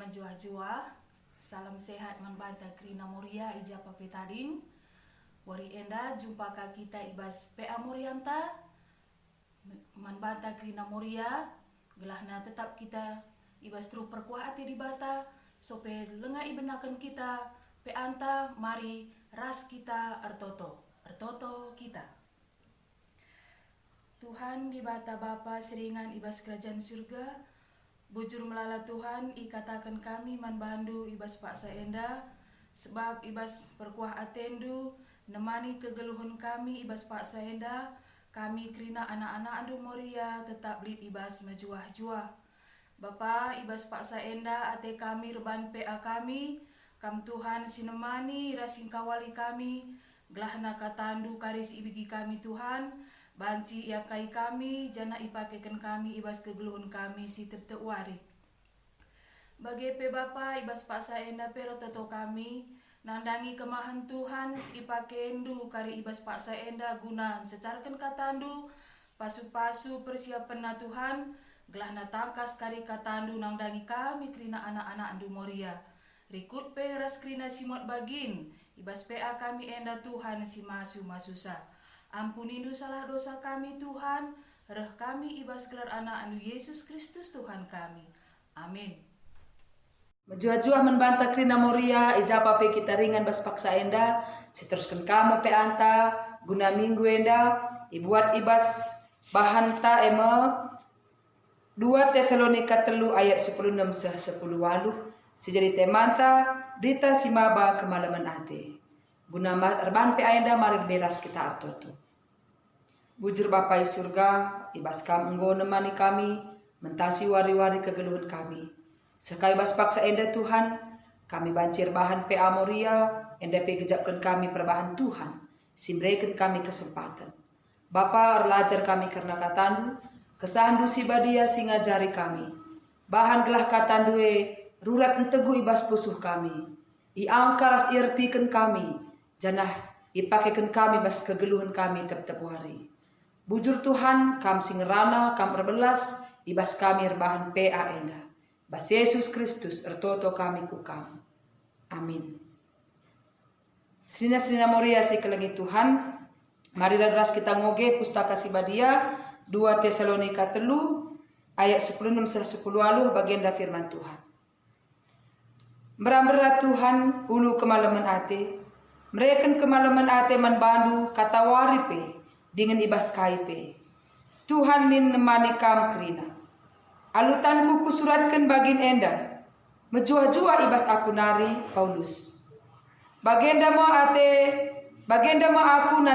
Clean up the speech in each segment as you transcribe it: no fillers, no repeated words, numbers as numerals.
menjuah-juah. Salam sehat membanta Krina Muria ija papetading. Wari enda jumpa ka kita ibas PA Murianta. Membanta Krina Muria. Gelahna tetap kita ibas tru perkuah ati di bata. Sope lenga ibenakan kita peanta mari ras kita ertoto kita. Tuhan di bata Bapa seringan ibas kerajaan surga. Bujur melala Tuhan, ikatakan kami man bandu ibas paksa enda, sebab ibas perkuah atendu, nemani kegeluhan kami ibas paksa enda, kami kerina anak-anak andu Moria tetap blit ibas majuah-juah. Bapa ibas paksa enda ate kami reban PA kami, kam Tuhan sinemani rasing kawali kami, gelahna katandu karis ibigi kami Tuhan, banci ia kai kami, jana ipakekan kami ibas kegeluhun kami si tep wari. Bagi pe Bapa ibas paksa enda pero teto kami, nandangi kemahan Tuhan si ipakendu kari ibas paksa enda guna cecarkan katandu, pasu-pasu persiapan na Tuhan, gelahna tangkas kari katandu nandangi kami kerina anak-anak andu Moria. Rikut pe ras kerina simot bagin, ibas PA kami enda Tuhan si masu-masusa. Ampunindu salah dosa kami Tuhan, reh kami ibas gelar anak anu Yesus Kristus Tuhan kami. Amin. Menjuah-juah membanta Krina Moria, ijapa pe kita ringan bas paksa enda, seteruskan kamu pe anta, guna minggu enda, ibuat ibas bahan ta ema 2 Tesalonika 3 ayat 10:6-10:8, sejadi temanta, dita simaba kemalaman ate. Guna erban pe enda mari beras kita artoto. Bujur Bapa di surga, ibas kam enggo nemani kami, mentasi wari-wari kegeluhan kami. Sekali bas paksa enda Tuhan, kami bancir bahan PA Moria, enda pe gejapkan kami perbahan Tuhan, simbrekan kami kesempatan. Bapa erlajar kami karena katandu, kesandu si badia singajari kami. Bahan gelah katandu rurat entegu ibas pusuh kami. Iangkaras irtikan kami, janah ipakekan kami bas kegeluhan kami tep-tep wari. Bujur Tuhan kam singerana kam erbelas ibas kami erbahan PA enda. Bas Yesus Kristus ertoto kami ku kam. Amin. Selina Moria si kelengi Tuhan. Mari ras kita ngoge pustaka si badia 2 Tesalonika 3 ayat 10-10 bagian da firman Tuhan. Berat Tuhan ulu kemalaman ate. Mereka kemalaman ate man bandu kata waripe dengan ibas kaipe. Tuhan min nemani kam kerina. Alutanku kusuratkan bagin enda. Menjuah-juah ibas aku nari Paulus. Bagenda ma aku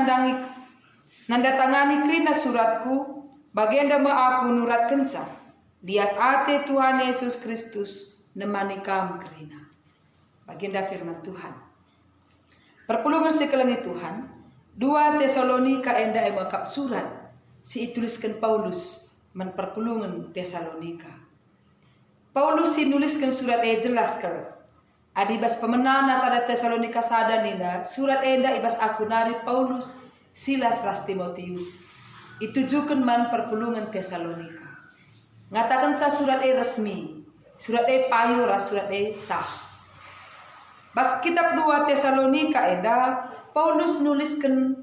nandatangani kerina suratku. Bagenda ma aku nurat kenca. Dias ate Tuhan Yesus Kristus nemani kam kerina. Bagenda firman Tuhan. Perpulungan sekelengi Tuhan, 2 Tesalonika enda emakap surat si ituliskan Paulus men perpulungan Tesalonika. Paulus si nuliskan surat jelaskan. Adibas pemenana sada Tesalonika sada nina surat enda ibas aku nari Paulus Silas ras Timotius. Itujukan man perpulungan Tesalonika. Ngatakan sa surat resmi, surat payo ras surat sah. Bas kitab 2 Tesalonika enda Paulus nuliskan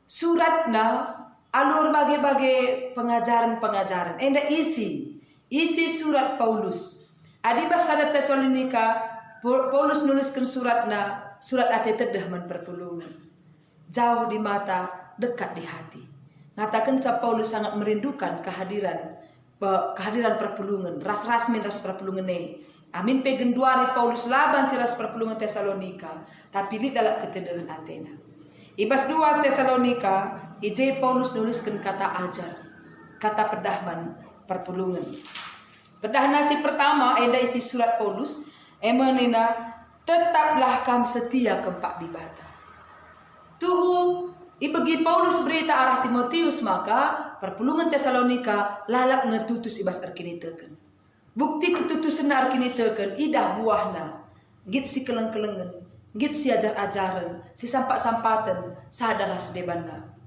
suratna alur bagai-bagai pengajaran-pengajaran. Enda isi surat Paulus. Adibas sada Tesalonika Paulus nuliskan surat ate tedah man perpulungan. Jauh di mata, dekat di hati. Ngatakan sa Paulus sangat merindukan kehadiran perpulungan, ras perpulungan Amin pegenduari Paulus laban ciras perpulungan Tesalonika, tapi di dalam ketedangan Athena. Ibas 2 Tesalonika, ije Paulus nuliskan kata ajar, kata pedahman perpulungan. Pedah nasi pertama enda isi surat Paulus, emanina tetaplah kam setia kempak di bata. Tuhu ibagi Paulus berita arah Timotius maka perpulungan Tesalonika lalap ngetutus ibas erkinitekan. Bukti ketutusan arkini teken idah buahna. Git si keleng-kelengen, git si ajar-ajaran, si sampak-sampatan, sadar debanna.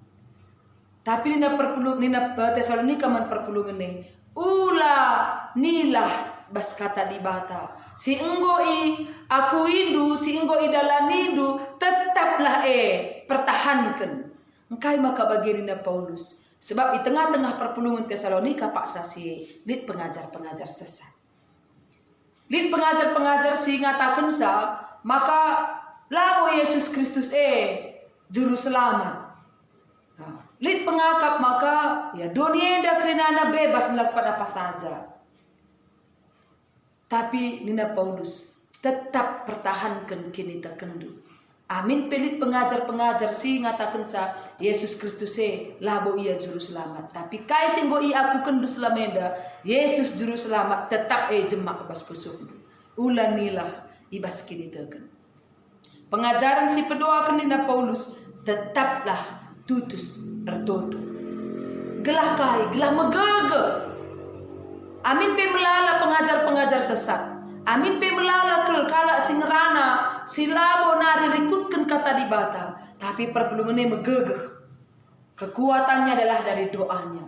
Tapi nina Tesalonika man perpulungan ni, ulah nilah bas kata di bata. Si enggoi aku indu, si enggoi dalam indu, tetaplah pertahankan. Engkai maka bagirinda Paulus. Sebab di tengah-tengah perpulungan Tesalonika Pak Sasi, lid pengajar-pengajar sesat. Lid pengajar-pengajar si ngatakan sa, maka labo Yesus Kristus juru selamat. Lid pengakap maka ya donienda kerinana bebas melakukan apa saja. Tapi Nina Paulus tetap pertahankan kini terkendu. Amin pelit pengajar-pengajar si ngatakan sa Yesus Kristus labo ia juru selamat. Tapi kai singgo aku kendu selameda Yesus juru selamat tetap jemak bas pesuk. Ulanilah ibas kini teken. Pengajaran si pedoakan Nina Paulus tetaplah tutus tertutup. Gelah kai, gelah megege. Amin pe melala pengajar-pengajar sesat. Amin pe melala kala singerana silabo nari rikutkan kata di bata. Tapi perpulungannya megegeh. Kekuatannya adalah dari doanya.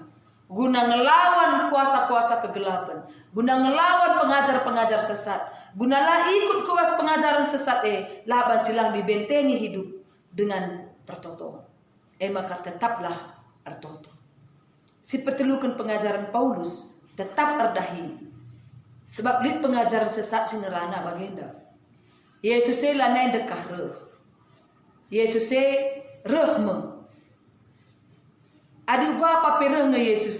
Guna ngelawan kuasa-kuasa kegelapan. Guna ngelawan pengajar-pengajar sesat. Gunalah ikut kuas pengajaran sesat laban jelang dibentengi hidup dengan pertotoan. Maka tetaplah tertutup. Si pertelukan pengajaran Paulus tetap terdahi. Sebab lid pengajaran sesat sinerana bagenda. Yesus lanai dekah reh. Yesus rehme. Adi gua apa pereh nge Yesus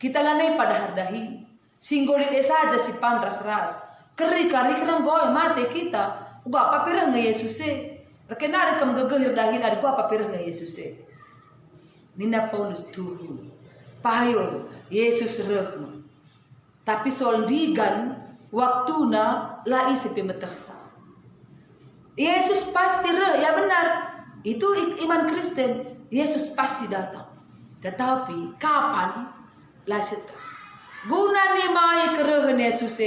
kita lanai pada hardahi. Singgolit saja si pandras ras. Keri-kari kena goy mati kita. Gua apa pereh nge Yesus Rekenari kam gagahir dahin adi gua apa pereh nge Yesus Nina Paulus tuhu. Pahayo Yesus rehme. Tapi soal digan waktuna lai sepe meteksa. Yesus pasti ya benar. Itu iman Kristen. Yesus pasti datang. Tetapi kapan lah seta. Guna nimai kerehan Yesus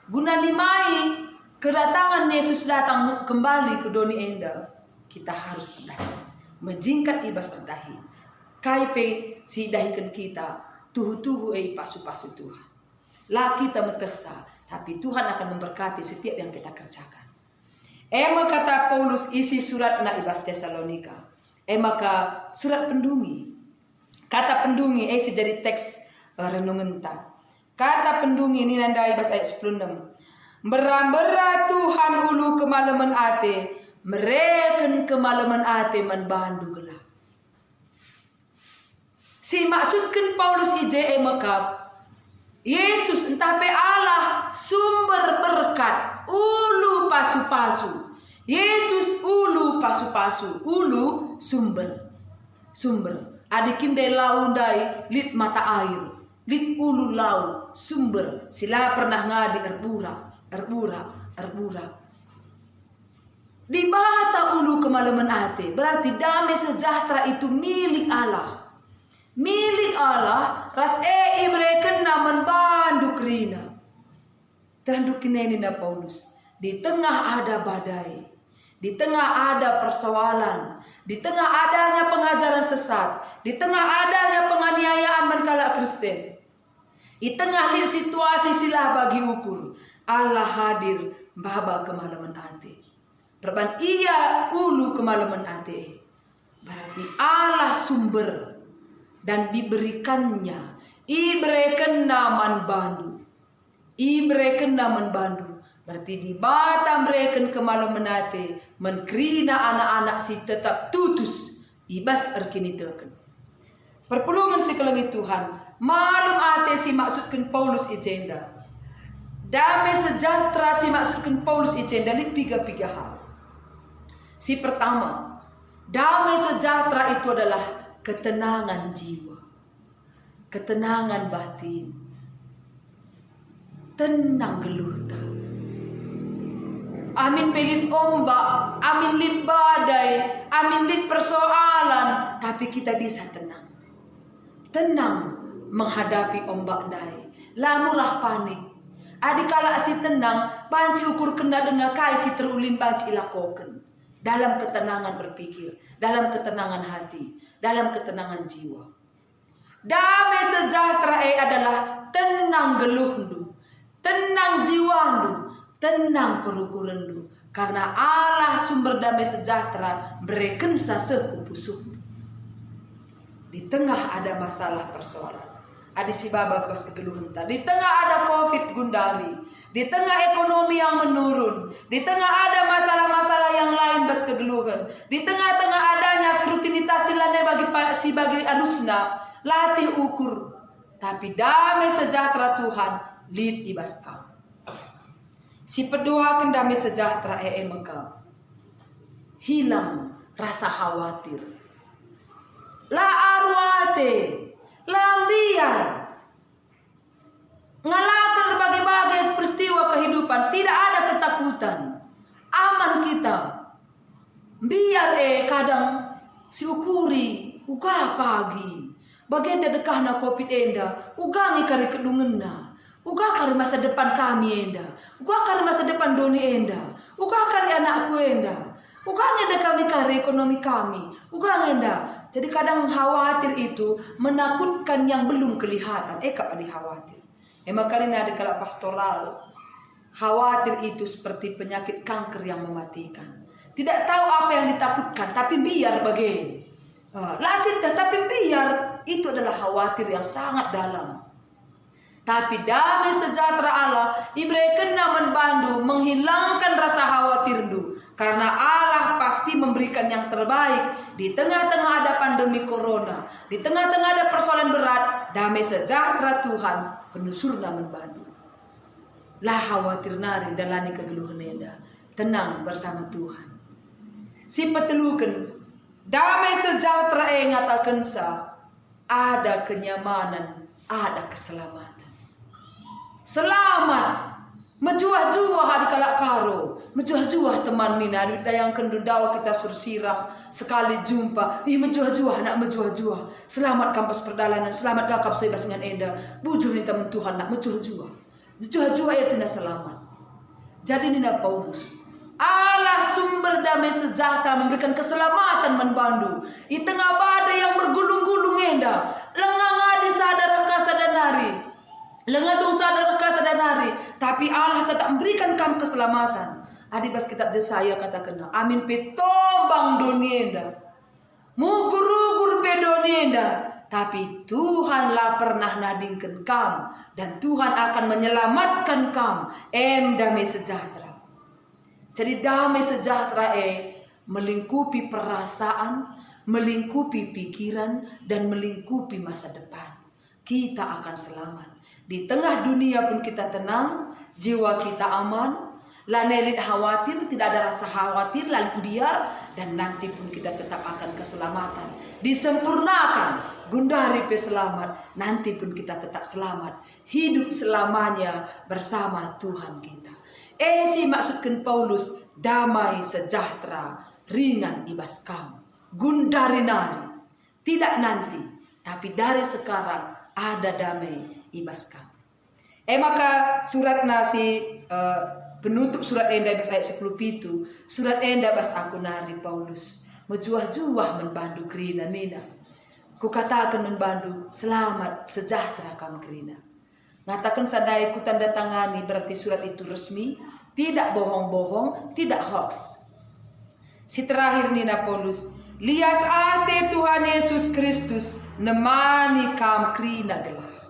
guna nimai kedatangan Yesus datang kembali ke dunia enda. Kita harus berdahi. Menjingkat ibas berdahi. Kaipe si dahikan kita. Tuhu-tuhu pasu-pasu Tuhan. Lah kita meteksa, tapi Tuhan akan memberkati setiap yang kita kerjakan. Kata Paulus isi surat na ibas Tesalonika. Maka surat pendungi. Kata pendungi sejadi teks renungan ta. Kata pendungi ini nanda ibas ayat 16. Beram-berat Tuhan ulu kemalaman ate, mereken kemalaman ate manbandu gelap. Si maksudkan Paulus maka Yesus entah pe Allah sumber berkat ulu pasu-pasu. Yesus ulu pasu-pasu, ulu sumber. Adikin de laundai lit mata air, lit ulu lau sumber. Sila pernah ngadi erbura. Di bata ulu kemalaman ate, berarti damai sejahtera itu milik Allah. Milik Allah ras mereka naman bandu krina. Tanduk kineni na Paulus. Di tengah ada badai, di tengah ada persoalan, di tengah adanya pengajaran sesat, di tengah adanya penganiayaan mankala Kristen, di tengah situasi silah bagi ukur, Allah hadir baba kemalaman ate. Berban ia ulu kemalaman ate. Berarti Allah sumber. Dan diberikannya ibreken naman bandu. Berarti di bata mereka kemalaman nate menkrina anak-anak si tetap tutus ibas erkini teken. Perpulungan si kelengi Tuhan malum ate si maksudkan Paulus ijenda. Damai sejahtera si maksudkan Paulus ijenda li piga-piga hal. Si pertama, damai sejahtera itu adalah ketenangan jiwa, ketenangan batin, tenang geluta. Amin pelin ombak, amin lit badai, amin lit persoalan, tapi kita bisa tenang. Tenang menghadapi ombak dai. Lamurah panik. Adikala si tenang, banci ukur kena dengan kai si terulin banci ilakoken. Dalam ketenangan berpikir, dalam ketenangan hati, dalam ketenangan jiwa. Damai sejahtera adalah tenang geluhndu, tenang jiwandu, tenang perukurandu, karena Allah sumber damai sejahtera berekensa sekupusuh. Di tengah ada masalah persoalan, ada si baba kos kegeluhan, di tengah ada covid gundari, di tengah ekonomi yang menurun, di tengah ada masalah-masalah yang lain bas kegeluhan, di tengah-tengah adanya rutinitas silane bagi arusna, latih ukur, tapi damai sejahtera Tuhan lid ibas kau. Si pedoakan damai sejahtera mengkau, hilang rasa khawatir, la arwate, lambiar, ngalakan berbagai-bagai peristiwa kehidupan, tidak ada ketakutan, aman kita. Biar kadang si ukuri, uga pagi, bagenda dekahna covid enda, uga ngikari kedungenna, uga kari masa depan kami enda, uga kari masa depan doni enda, uga kari anakku enda, uga ngenda kami kari ekonomi kami, uga ngenda. Jadi kadang khawatir itu menakutkan yang belum kelihatan. Kak ada khawatir. Emang kalian ada kalau pastoral, khawatir itu seperti penyakit kanker yang mematikan. Tidak tahu apa yang ditakutkan, tapi biar bagai. Lasitnya, tapi biar itu adalah khawatir yang sangat dalam. Tapi damai sejahtera Allah ibrekan membantu menghilangkan rasa khawatirdu, karena Allah pasti memberikan yang terbaik. Di tengah-tengah ada pandemi corona, di tengah-tengah ada persoalan berat, damai sejahtera Tuhan penusurna membantu. Lah khawatir nari dalani kegeluhan enda, tenang bersama Tuhan. Si petelukan damai sejahtera ngatakan sa, ada kenyamanan, ada keselamatan. Selamat menjuah-juah hari kalak karo, menjuah-juah teman nina yang kendudau kita sursirang sekali jumpa, menjuah-juah nak menjuah-juah. Selamat kampus perdalanan, selamat gakap sebas dengan enda. Bujur ni teman Tuhan nak menjuah-juah. Menjuah-juah ya tidak selamat. Jadi nina Paulus, Allah sumber damai sejahtera memberikan keselamatan membantu di tengah badai yang bergulung-gulung enda. Lengang adi sadar kasadanari, lengadung sadar kasadanari, tapi Allah tetap memberikan kamu keselamatan. Adi bas kitab Yesaya katakan, amin petombang donienda, mugur-ugur pedonienda, tapi Tuhanlah pernah nadingkan kamu, dan Tuhan akan menyelamatkan kamu. Damai sejahtera. Jadi damai sejahtera melingkupi perasaan, melingkupi pikiran, dan melingkupi masa depan. Kita akan selamat. Di tengah dunia pun kita tenang, jiwa kita aman, lanelit khawatir, tidak ada rasa khawatir, lalu biar, dan nanti pun kita tetap akan keselamatan. Disempurnakan, gundari pe selamat, nanti pun kita tetap selamat. Hidup selamanya bersama Tuhan kita. Si maksudkan Paulus, damai sejahtera, ringan ibas kamu. Gundari nari, tidak nanti, tapi dari sekarang ada damai ibas kamu. Maka surat nasi penutup surat enda bas ayat 10 pitu, surat enda bas aku nari Paulus menjuah-juah membantu kerina nina. Ku katakan membantu selamat sejahtera kamu kerina. Ngatakan sadai ku tanda tangani, berarti surat itu resmi, tidak bohong-bohong, tidak hoax. Si terakhir nina Paulus, lias ate Tuhan Yesus Kristus nemani kam krina gelah.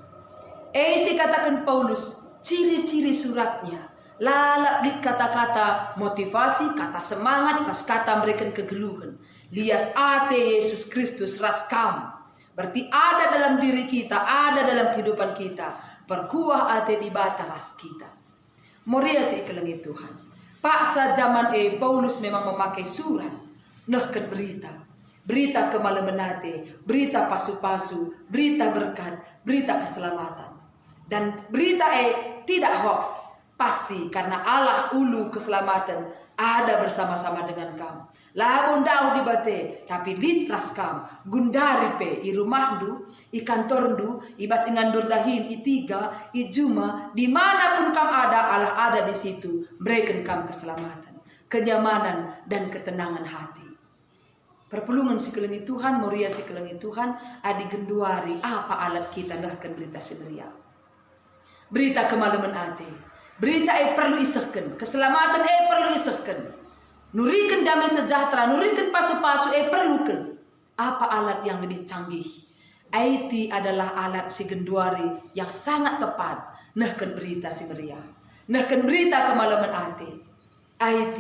Si katakan Paulus, ciri-ciri suratnya, lalap di kata-kata motivasi, kata semangat, ras kata memberikan kegeluhan. Lias ate Yesus Kristus ras kam, berarti ada dalam diri kita, ada dalam kehidupan kita. Perkuah ate di bata ras kita. Moria si ikelengi Tuhan. Paksa zaman Paulus memang memakai surat, nahkan berita kemalemenate, berita pasu-pasu, berita berkat, berita keselamatan. Dan berita tidak hoax, pasti karena Allah ulu keselamatan ada bersama-sama dengan kamu. Lamun dau dibate, tapi litras kamu, gundari pe, i rumahdu, i kantordu, i bas ingandur dahin, i tiga, i juma, dimanapun kamu ada, Allah ada di situ, berikan kamu keselamatan, kenyamanan dan ketenangan hati. Perpulungan sikelengi Tuhan, moria sikelengi Tuhan, adi genduari apa alat kita ngahkan berita seberia. berita kemalaman ate. Berita perlu isahkan, keselamatan perlu isahkan. Nurikan damai sejahtera, nurikan pasu-pasu perlukan. Apa alat yang lebih canggih? IT adalah alat si genduari yang sangat tepat. Nahkan berita si meriah. Nahkan berita kemalaman ate. IT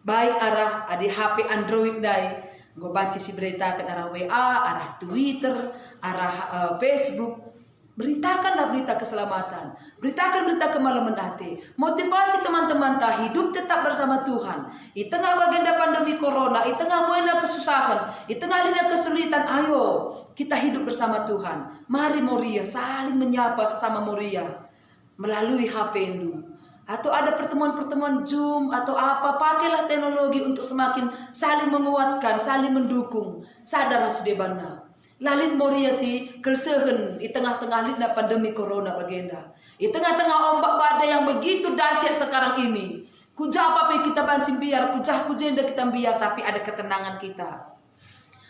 baik arah di HP Android dai. Gue baca si berita ke arah WA, arah Twitter, arah Facebook. Beritakanlah berita keselamatan. Beritakan berita kemalaman hati. Motivasi teman-teman tak hidup tetap bersama Tuhan. Di tengah baginda pandemi corona, di tengah muina kesusahan, di tengah lina kesulitan, ayo kita hidup bersama Tuhan. Mari Moria saling menyapa sesama Moria melalui HP itu. Atau ada pertemuan-pertemuan Zoom atau apa, pakailah teknologi untuk semakin saling menguatkan, saling mendukung. Sadar sedebana. Lalin Moria si kersehen di tengah-tengah lina pandemi corona baginda. Di tengah-tengah ombak badai yang begitu dahsyat sekarang ini. Kujah apa kita bancing biar, kujah kujenda kita biar, tapi ada ketenangan kita.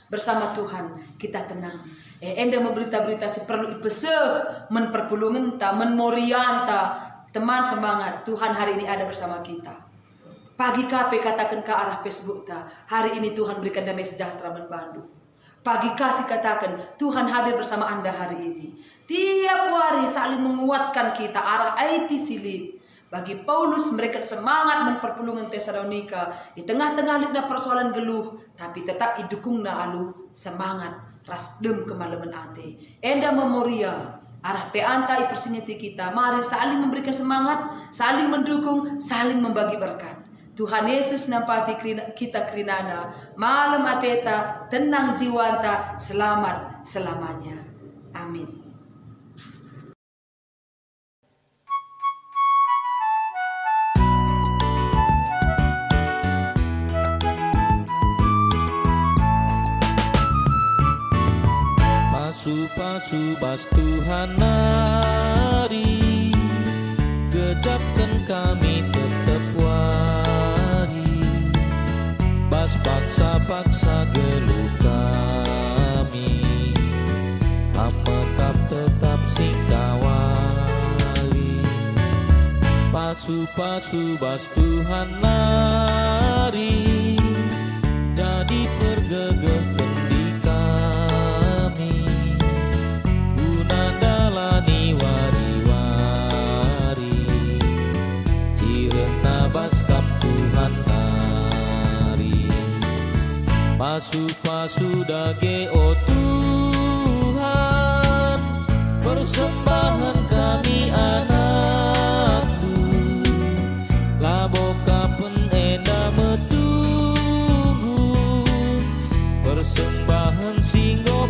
Bersama Tuhan kita tenang. Enda memberita-berita si perlu ipeseh, menperpulungenta, menmorianta. Teman semangat, Tuhan hari ini ada bersama kita. Pagi KP katakan ke arah Facebook ta, hari ini Tuhan berikan damai sejahtera Bandung. Pagi kasih katakan, Tuhan hadir bersama Anda hari ini. Tiap hari saling menguatkan kita arah IT silip. Bagi Paulus mereka semangat memperpulungan Tesalonika. Di tengah-tengah lina persoalan geluh, tapi tetap didukungna alu semangat. Rasdem kemalaman ate. Enda memoria. Arah peantai persinyati kita. Mari saling memberikan semangat, saling mendukung, saling membagi berkat. Tuhan Yesus nampati kita kerinana. Malam ateta, tenang jiwanta, selamat selamanya. Amin. Pasu-pasu bas Tuhan mari, gecapkan kami tetap wari. Bas paksa-paksa geluh kami, amekap tetap singkawali. Pasu-pasu bas Tuhan mari, jadi pergegeh tendi kami. Dalani wari-wari, sireh nabaskap Tuhan nari. Pasu-pasu dage o Tuhan, persembahan kami anakku. Labokapen enda metunggu, persembahan singgo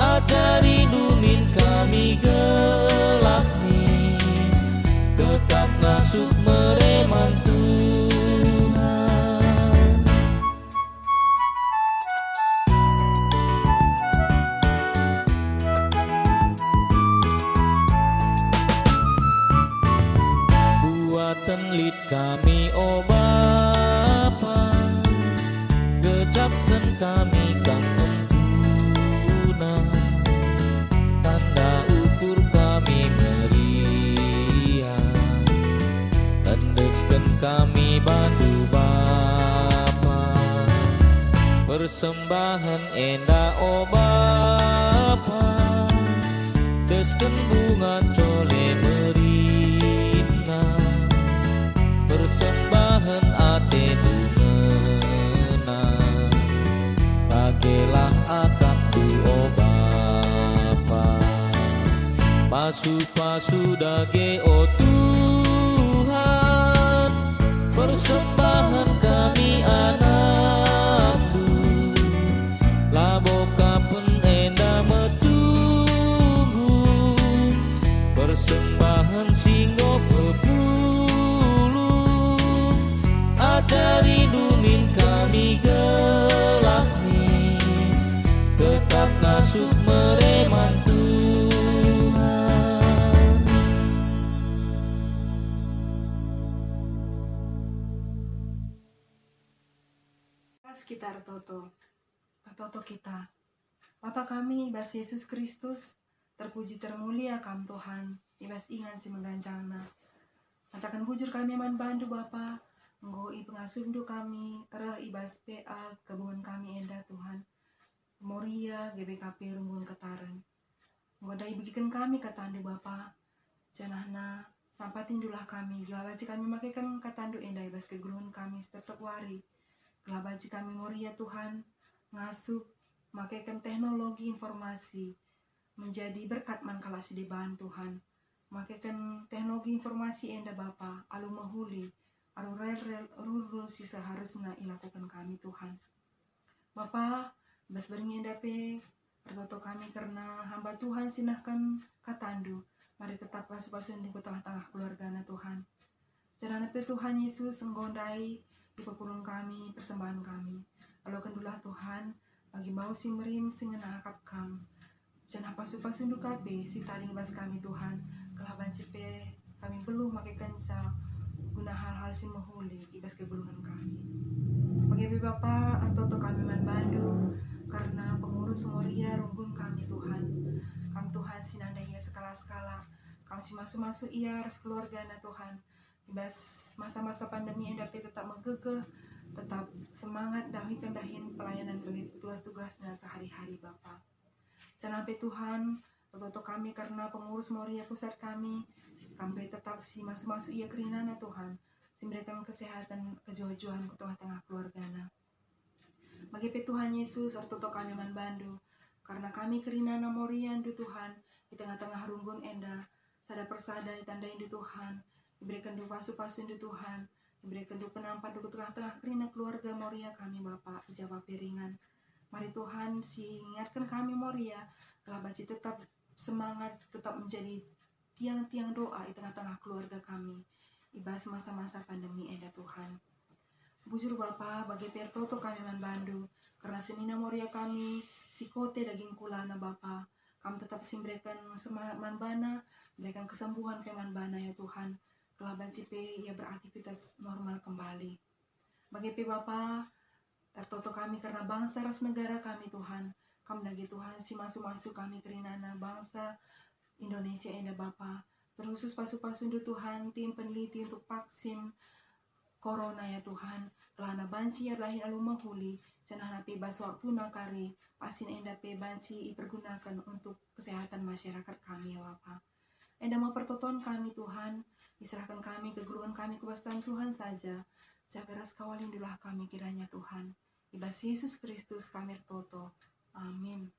ajari dumin kami gelahni, tetap ngasuh mereman Tuhan. Buatan lid kami o Bapa, gecapkan kami kang tanda ukur kami meriah, tendeskan kami bantu Bapa. Persembahan enda o Bapa, desken bunga cole merina. Persembahan ate dungena, bagelah akap tu o Bapa. Pasu-pasu dage o Tuhan, persembahan kami anakku. Labokapen enda metunggu, persembahan singgo pepuluh. Ajari dumin kami gelahni, tetap ngasuh mereman Tuhan. Sekitar Toto kita. Bapa kami, Bas Yesus Kristus, terpuji termulia Kam Tuhan, ibas ingan si mengganjangna. Katakan bujur kami man bandu Bapa, nggoi pengasundu kami, ibas PA gabungan kami enda Tuhan. Moria GBKP Runggun Ketaran. Ngodai bigikan kami katandu Bapa, janahna sampatin dulah kami, gelabaji kami makaikan katandu enda ibas kegulun kami setiap wari. Gelabaji kami Moria Tuhan, ngasup, makaikan teknologi informasi, menjadi berkat mangkalasi di bahan Tuhan. Makaikan teknologi informasi enda Bapa, alu mahuli, alu rel si seharusnya ilakukan kami Tuhan. Bapa, bas beringi enda pe, pertoto kami karena hamba Tuhan sinahkan katandu, mari tetap pasu-pasu di tengah-tengah keluargana Tuhan. Jangan pe Tuhan Yesus enggondai di pepulung kami, persembahan kami. Lalu kendulah Tuhan, bagi mau si merim singena akap kam. Jangan pasu-pasu kape, si taring bas kami Tuhan. Kelaban cipe kami belum makaikan sa guna hal-hal si mahuli ibas kebuluhan kami. Bagi Bapa atau kami man bandu karena pengurus Moria Runggun kami Tuhan. Kami Tuhan sinanda ia skala-skala. Kami si masuk-masuk ia res keluarga na Tuhan. Ibas masa-masa pandemi endape tetap megegeh, tetap semangat dahin pelayanan bagi tugas-tugasnya sehari-hari Bapa. Jangan Tuhan untuk kami karena pengurus Moria pusat kami tetap si masuk-masuk ia kerinana Tuhan, si memberikan kesehatan kejujuan ke tengah-tengah keluargana. Bagi Tuhan Yesus untuk kami man bandu, karena kami kerinana Moria du Tuhan di tengah-tengah runggun enda, sada persada ditandain du Tuhan, diberikan du pasu-pasu du Tuhan, diberikan du penampan du tengah-tengah kerina keluarga Moria kami Bapa, jawab piringan. Mari Tuhan si ingatkan kami Moria, telah baci tetap semangat, tetap menjadi tiang-tiang doa di tengah-tengah keluarga kami ibas masa-masa pandemi enda Tuhan. Bujur Bapa bagi pertoto kami man bandu karena senina Moria kami si kote daging kulana Bapa, kami tetap memberikan semangat manbana, berikan kesembuhan ke manbana ya Tuhan, telah bacipe ia beraktivitas normal kembali. Bagi Bapa tertoto kami karena bangsa ras negara kami Tuhan, kami lagi Tuhan si masuk-masuk kami kerinana bangsa Indonesia enda Bapa, terkhusus pasu-pasu Tuhan tim peneliti untuk vaksin corona ya Tuhan, kelana banci ya lahin alumah huli, jangan napi bas waktu nakari, pasin enda pe banci dipergunakan untuk kesehatan masyarakat kami ya Bapa. Enda mau pertoton kami Tuhan, diserahkan kami ke guruan kami kebasan Tuhan saja, jaga ras kawalindulah kami kiranya Tuhan. Ibas Yesus Kristus kami toto. Amin.